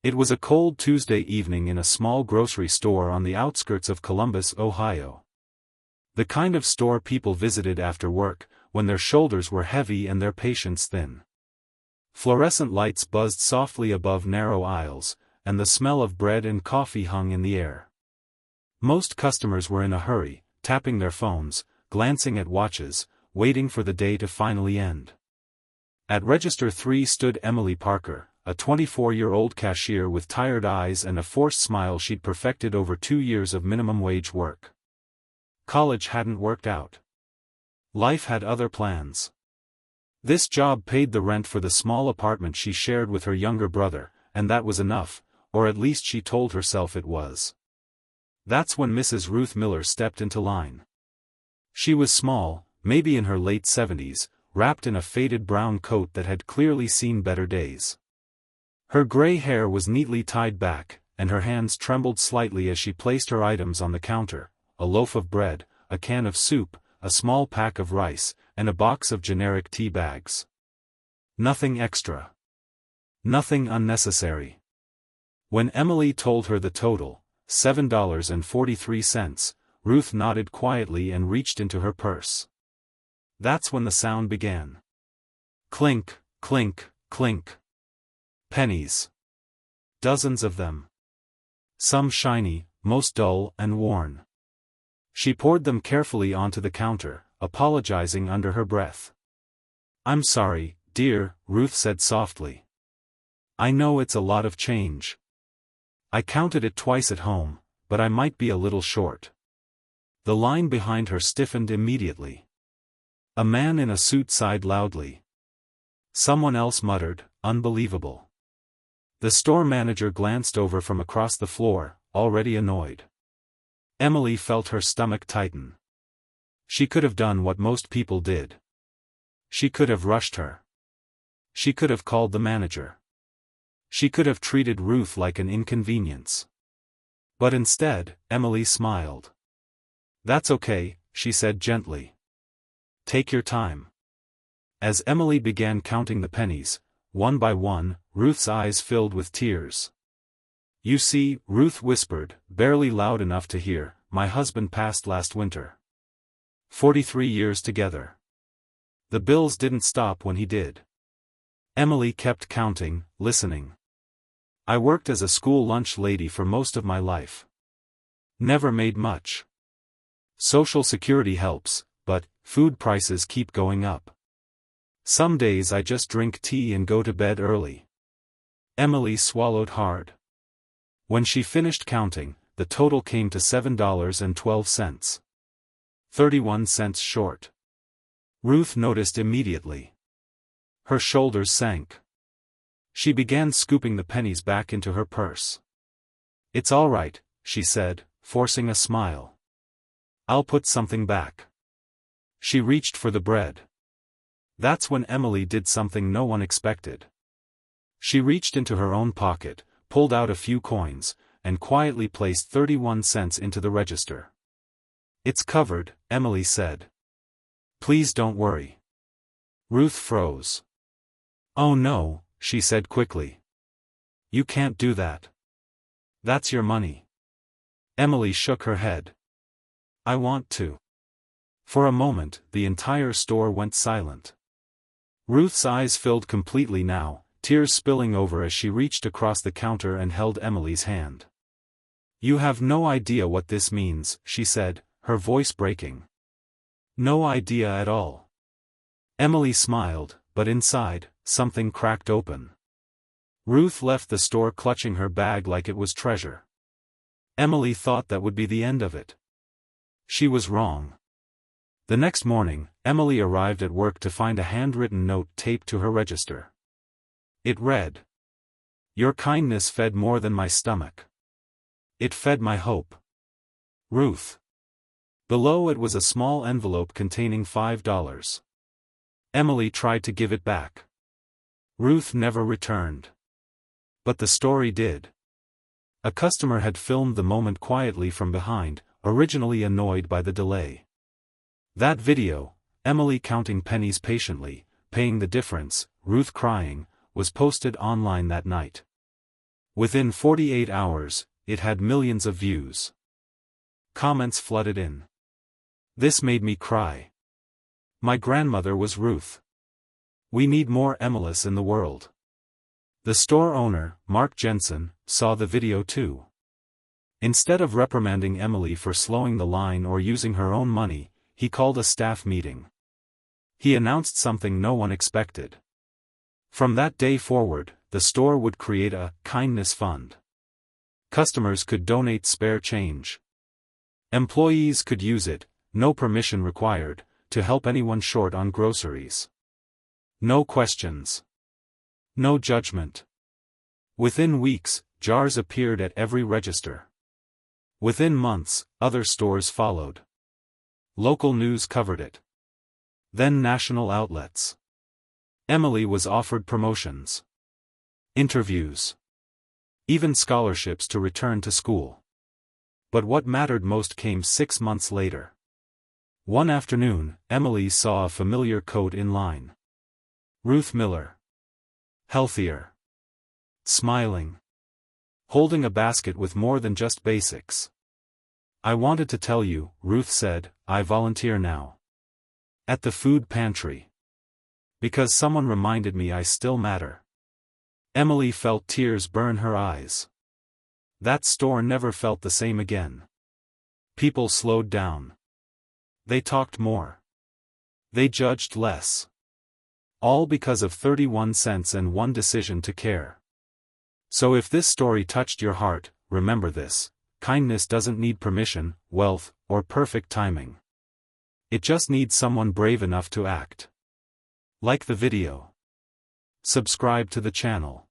It was a cold Tuesday evening in a small grocery store on the outskirts of Columbus, Ohio. The kind of store people visited after work, when their shoulders were heavy and their patience thin. Fluorescent lights buzzed softly above narrow aisles, and the smell of bread and coffee hung in the air. Most customers were in a hurry, tapping their phones, glancing at watches, waiting for the day to finally end. At register 3 stood Emily Parker, a 24-year-old cashier with tired eyes and a forced smile she'd perfected over 2 years of minimum wage work. College hadn't worked out. Life had other plans. This job paid the rent for the small apartment she shared with her younger brother, and that was enough, or at least she told herself it was. That's when Mrs. Ruth Miller stepped into line. She was small, maybe in her late 70s, wrapped in a faded brown coat that had clearly seen better days. Her gray hair was neatly tied back, and her hands trembled slightly as she placed her items on the counter: a loaf of bread, a can of soup, a small pack of rice, and a box of generic tea bags. Nothing extra. Nothing unnecessary. When Emily told her the total, $7.43, Ruth nodded quietly and reached into her purse. That's when the sound began. Clink, clink, clink. Pennies. Dozens of them. Some shiny, most dull and worn. She poured them carefully onto the counter, apologizing under her breath. "I'm sorry, dear," Ruth said softly. "I know it's a lot of change. I counted it twice at home, but I might be a little short." The line behind her stiffened immediately. A man in a suit sighed loudly. Someone else muttered, "Unbelievable." The store manager glanced over from across the floor, already annoyed. Emily felt her stomach tighten. She could have done what most people did. She could have rushed her. She could have called the manager. She could have treated Ruth like an inconvenience. But instead, Emily smiled. "That's okay," she said gently. "Take your time." As Emily began counting the pennies, one by one, Ruth's eyes filled with tears. "You see," Ruth whispered, barely loud enough to hear, "my husband passed last winter. 43 years together. The bills didn't stop when he did." Emily kept counting, listening. "I worked as a school lunch lady for most of my life. Never made much. Social Security helps, but food prices keep going up. Some days I just drink tea and go to bed early." Emily swallowed hard. When she finished counting, the total came to $7.12. 31 cents short. Ruth noticed immediately. Her shoulders sank. She began scooping the pennies back into her purse. "It's all right," she said, forcing a smile. "I'll put something back." She reached for the bread. That's when Emily did something no one expected. She reached into her own pocket, pulled out a few coins, and quietly placed 31 cents into the register. "It's covered," Emily said. "Please don't worry." Ruth froze. "Oh no," she said quickly. "You can't do that. That's your money." Emily shook her head. "I want to." For a moment, the entire store went silent. Ruth's eyes filled completely now, tears spilling over as she reached across the counter and held Emily's hand. "You have no idea what this means," she said, her voice breaking. "No idea at all." Emily smiled, but inside, something cracked open. Ruth left the store clutching her bag like it was treasure. Emily thought that would be the end of it. She was wrong. The next morning, Emily arrived at work to find a handwritten note taped to her register. It read, "Your kindness fed more than my stomach. It fed my hope. Ruth." Below it was a small envelope containing $5. Emily tried to give it back. Ruth never returned. But the story did. A customer had filmed the moment quietly from behind, originally annoyed by the delay. That video, Emily counting pennies patiently, paying the difference, Ruth crying, was posted online that night. Within 48 hours, it had millions of views. Comments flooded in. This made me cry. My grandmother was Ruth. We need more Emilis in the world. The store owner, Mark Jensen, saw the video too. Instead of reprimanding Emily for slowing the line or using her own money, he called a staff meeting. He announced something no one expected. From that day forward, the store would create a kindness fund. Customers could donate spare change. Employees could use it, no permission required, to help anyone short on groceries. No questions. No judgment. Within weeks, jars appeared at every register. Within months, other stores followed. Local news covered it. Then national outlets. Emily was offered promotions, interviews, even scholarships to return to school. But what mattered most came 6 months later. One afternoon, Emily saw a familiar coat in line. Ruth Miller. Healthier. Smiling. Holding a basket with more than just basics. I wanted to tell you, Ruth said, I volunteer now. At the food pantry. Because someone reminded me I still matter. Emily felt tears burn her eyes. That store never felt the same again. People slowed down. They talked more. They judged less. All because of 31 cents and one decision to care. So if this story touched your heart, remember this: kindness doesn't need permission, wealth, or perfect timing. It just needs someone brave enough to act. Like the video. Subscribe to the channel.